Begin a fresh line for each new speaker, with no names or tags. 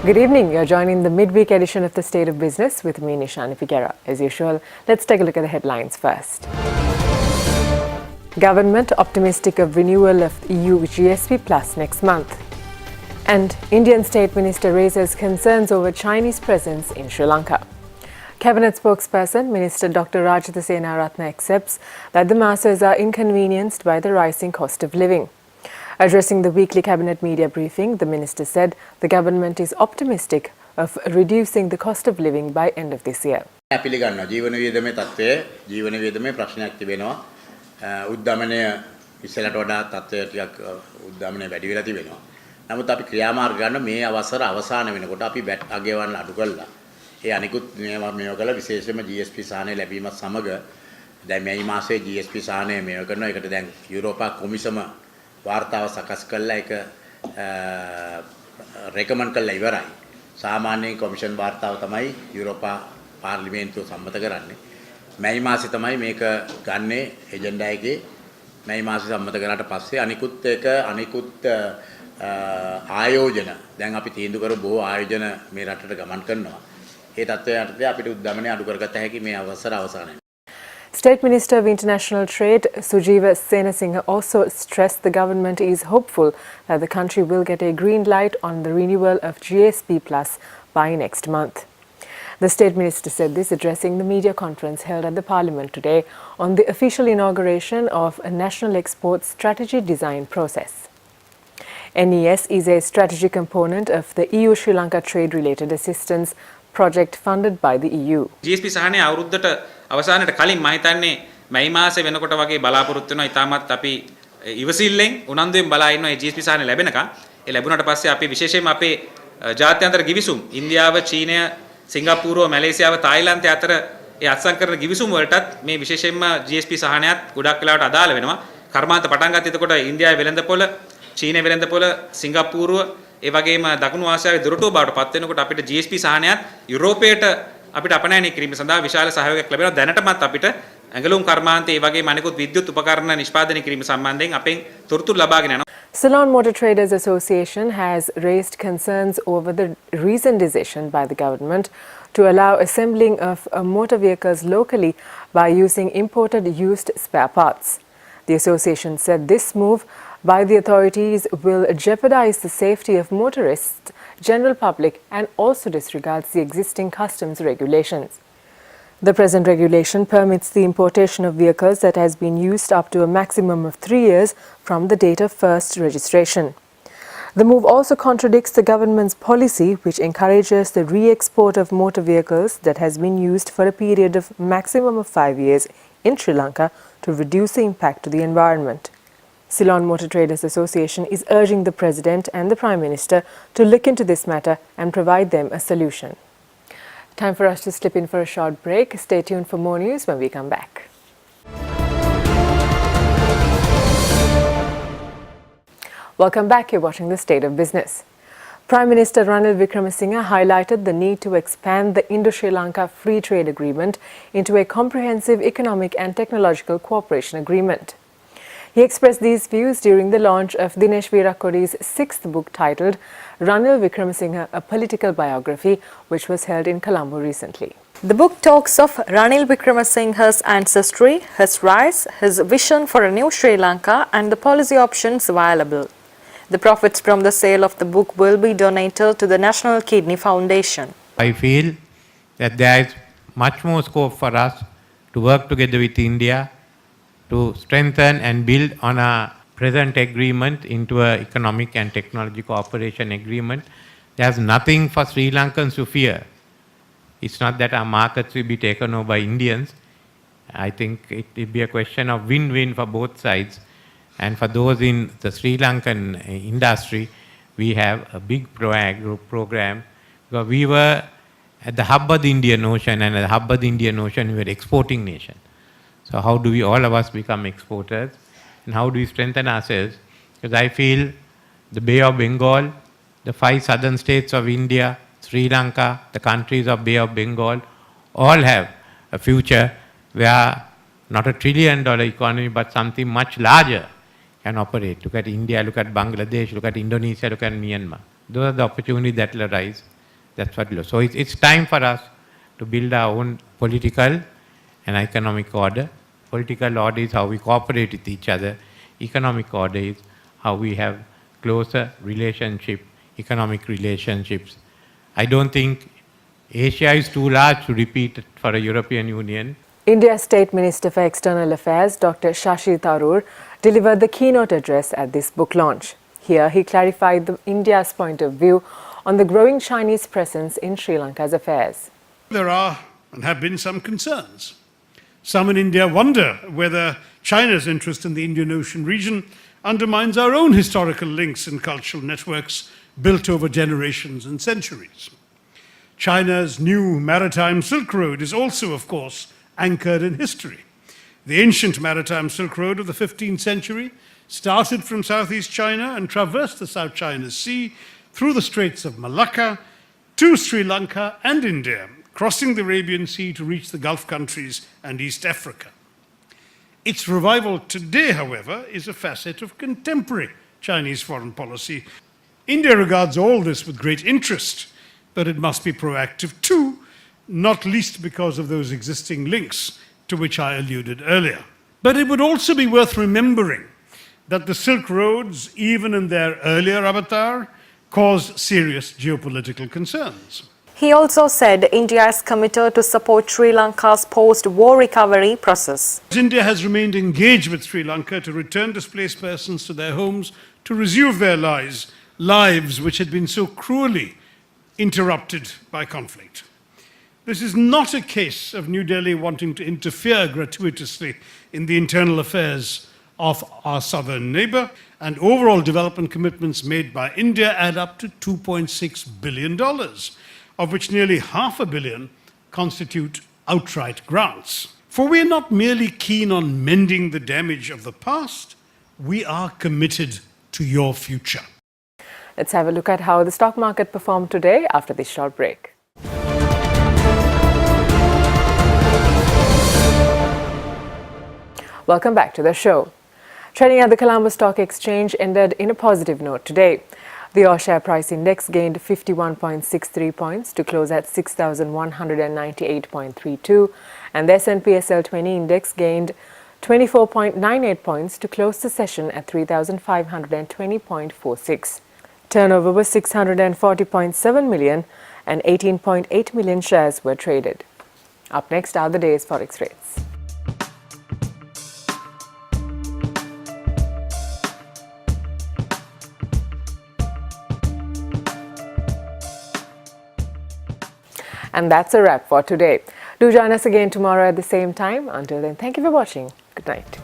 Good evening. You're joining the midweek edition of the State of Business with me, Nishani Figuera. As usual, let's take a look at the headlines first. Government optimistic of renewal of EU GSP Plus next month. And Indian State Minister raises concerns over Chinese presence in Sri Lanka. Cabinet spokesperson Minister Dr. Rajitha Senaratne accepts that the masses are inconvenienced by the rising cost of living. Addressing the weekly cabinet media briefing, the minister said the government is optimistic of reducing the cost of living by end of this year.
පිළිගන්නවා ජීවන වියදමේ තත්ත්වය ජීවන වියදමේ ප්‍රශ්නයක් තිබෙනවා උද්දමනය ඉස්සෙල්ලට වඩා තත්ත්වය ටිකක් උද්දමනය වැඩි වෙලා තිබෙනවා නමුත් අපි ක්‍රියාමාර්ග ගන්න මේ අවසර අවසාන වෙනකොට අපි බැට් අගයවන්න අඩු කළා ඒ අනිකුත් මේවා කළා විශේෂයෙන්ම GSP සාහනය ලැබීමත් සමග දැන් මේ මාසයේ GSP සාහනය මේව කරනවා ඒකට දැන් යුරෝපා කොමිසම වාර්තාව සකස් කළා ඒක රෙකමන්ඩ් කළා ඉවරයි සාමාන්‍යයෙන් කොමිෂන් වාර්තාව තමයි යුරෝපා පාර්ලිමේන්තුව සම්මත කරන්නේ මැයි මාසෙ තමයි මේක ගන්නේ එජෙන්ඩා එකේ මැයි මාසෙ සම්මත කරාට පස්සේ අනිකුත් ආයෝජන දැන් අපි තීන්දුව කරු බොහෝ ආයෝජන මේ රටට ගමන් කරනවා ඒ තත්ත්වයට යටතේ අපිට උද්දමනය අඩු කරගත හැකි මේ අවසර අවසානයේ
State Minister of International Trade Sujiva Senasinghe also stressed the government is hopeful that the country will get a green light on the renewal of GSP Plus by next month. The State Minister said this addressing the media conference held at the Parliament today on the official inauguration of a national export strategy design process. NES is a strategic component of the EU-Sri Lanka trade-related assistance project funded by the EU.
GSP සහනය අවුරුද්දට අවසානයේ කලින් මම හිතන්නේ මැයි මාසේ වෙනකොට වගේ බලාපොරොත්තු වෙනවා. ඊටමත් අපි ඉවසිල්ලෙන් උනන්දුවෙන් බලා ඉන්නවා මේ GSP සහනය ලැබෙනකන්. ඒ ලැබුණාට පස්සේ අපි විශේෂයෙන්ම අපේ ජාත්‍යන්තර ගිවිසුම් ඉන්දියාව, චීනය, සිංගප්පූරුව, මැලේසියාව, තායිලන්තය අතර ඒ අත්සන් කරන ගිවිසුම් වලටත් මේ විශේෂයෙන්ම GSP සහනයත් ගොඩක් වෙලාවට අදාළ වෙනවා. කර්මාන්ත පටන් ගත්තේ එතකොට ඉන්දියාවේ වෙළඳපොළ, චීනයේ වෙළඳපොළ, සිංගප්පූරුව ඒ වගේම දකුණු ආසියාවේ දොරටුව බවට පත් වෙනකොට අපිට GSP සහනයත් යුරෝපයට අපිට අපනයනය කිරීම සඳහා විශාල සහයෝගයක් ලැබෙනවා දැනටමත් අපිට ඇඟලුම් කර්මාන්තය ඒ වගේම අනෙකුත් විද්‍යුත් උපකරණ නිෂ්පාදනය කිරීම සම්බන්ධයෙන් අපෙන් තොරතුරු ලබාගෙන යනවා.
Ceylon Motor Traders Association has raised concerns over the recent decision by the government to allow assembling of motor vehicles locally by using imported used spare parts. The association said this move by the authorities will jeopardize the safety of motorists, general public and also disregards the existing customs regulations. The present regulation permits the importation of vehicles that has been used up to a maximum of 3 years from the date of first registration. The move also contradicts the government's policy which encourages the re-export of motor vehicles that has been used for a period of maximum of 5 years in Sri Lanka to reduce the impact to the environment. Ceylon Motor Traders Association is urging the President and the Prime Minister to look into this matter and provide them a solution. Time for us to slip in for a short break. Stay tuned for more news when we come back. Welcome back. You're watching The State of Business. Prime Minister Ranil Wickremesinghe highlighted the need to expand the Indo-Sri Lanka Free Trade Agreement into a comprehensive economic and technological cooperation agreement. He expressed these views during the launch of Dinesh Veerakodi's 6th book titled Ranil Wickremesinghe, A Political Biography, which was held in Colombo recently.
The book talks of Ranil Wickremesinghe's ancestry, his rise, his vision for a new Sri Lanka and the policy options available. The profits from the sale of the book will be donated to the National Kidney Foundation.
I feel that there is much more scope for us to work together with India to strengthen and build on a present agreement into an economic and technology cooperation agreement. There's nothing for Sri Lankans to fear. It's not that our markets will be taken over by Indians. I think it will be a question of win-win for both sides. And for those in the Sri Lankan industry, we have a big program because we were at the hub of the Indian Ocean, and at the hub of the Indian Ocean, we were exporting nation. So how do we, all of us, become exporters? And how do we strengthen ourselves? Because I feel the Bay of Bengal, the 5 southern states of India, Sri Lanka, the countries of Bay of Bengal, all have a future where not $1 trillion economy, but something much larger can operate. Look at India, look at Bangladesh, look at Indonesia, look at Myanmar. Those are the opportunities that will arise. That's what. So it's time for us to build our own political and economic order. Political order is how we cooperate with each other. Economic order is how we have closer relationship, economic relationships. I don't think Asia is too large to repeat for a European Union.
India's State Minister for External Affairs, Dr. Shashi Tharoor, delivered the keynote address at this book launch. Here, he clarified India's point of view on the growing Chinese presence in Sri Lanka's affairs.
There are and have been some concerns. Some in India wonder whether China's interest in the Indian Ocean region undermines our own historical links and cultural networks built over generations and centuries. China's new maritime Silk Road is also, of course, anchored in history. The ancient maritime Silk Road of the 15th century started from southeast China and traversed the South China Sea through the Straits of Malacca to Sri Lanka and India, crossing the Arabian Sea to reach the Gulf countries and East Africa. Its revival today, however, is a facet of contemporary Chinese foreign policy. India regards all this with great interest, but it must be proactive too, not least because of those existing links to which I alluded earlier. But it would also be worth remembering that the Silk Roads, even in their earlier avatar, caused serious geopolitical concerns.
He also said India is committed to support Sri Lanka's post-war recovery process.
India has remained engaged with Sri Lanka to return displaced persons to their homes, to resume their lives which had been so cruelly interrupted by conflict. This is not a case of New Delhi wanting to interfere gratuitously in the internal affairs of our southern neighbor, and overall development commitments made by India add up to $2.6 billion, of which nearly $500 million constitute outright grants. For we are not merely keen on mending the damage of the past, we are committed to your future.
Let's have a look at how the stock market performed today after this short break. Welcome back to the show. Trading at the Colombo Stock Exchange ended in a positive note today. The All Share Price Index gained 51.63 points to close at 6,198.32, and the S&P SL 20 Index gained 24.98 points to close the session at 3,520.46. Turnover was 640.7 million and 18.8 million shares were traded. Up next are the day's forex rates. And that's a wrap for today. Do join us again tomorrow at the same time. Until then, thank you for watching. Good night.